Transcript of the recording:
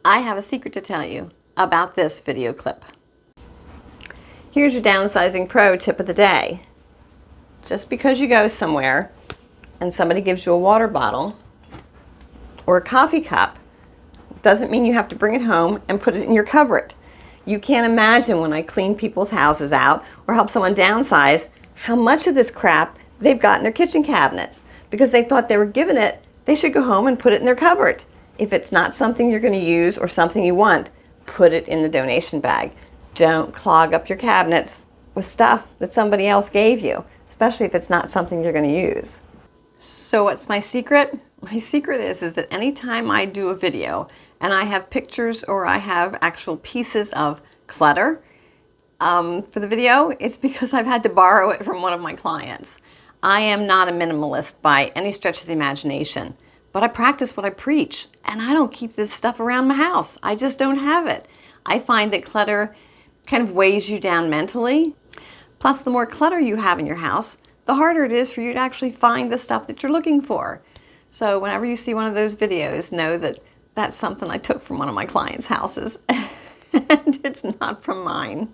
I have a secret to tell you about this video clip. Here's your downsizing pro tip of the day. Just because you go somewhere and somebody gives you a water bottle or a coffee cup doesn't mean you have to bring it home and put it in your cupboard. You can't imagine when I clean people's houses out or help someone downsize how much of this crap they've got in their kitchen cabinets because they thought they were given it, they should go home and put it in their cupboard. If it's not something you're going to use or something you want, put it in the donation bag. Don't clog up your cabinets with stuff that somebody else gave you, especially if it's not something you're going to use. So what's my secret? My secret is that anytime I do a video and I have pictures or I have actual pieces of clutter for the video, it's because I've had to borrow it from one of my clients. I am not a minimalist by any stretch of the imagination, but I practice what I preach, and I don't keep this stuff around my house. I just don't have it. I find that clutter kind of weighs you down mentally. Plus, the more clutter you have in your house, the harder it is for you to actually find the stuff that you're looking for. So whenever you see one of those videos, know that that's something I took from one of my clients' houses, and it's not from mine.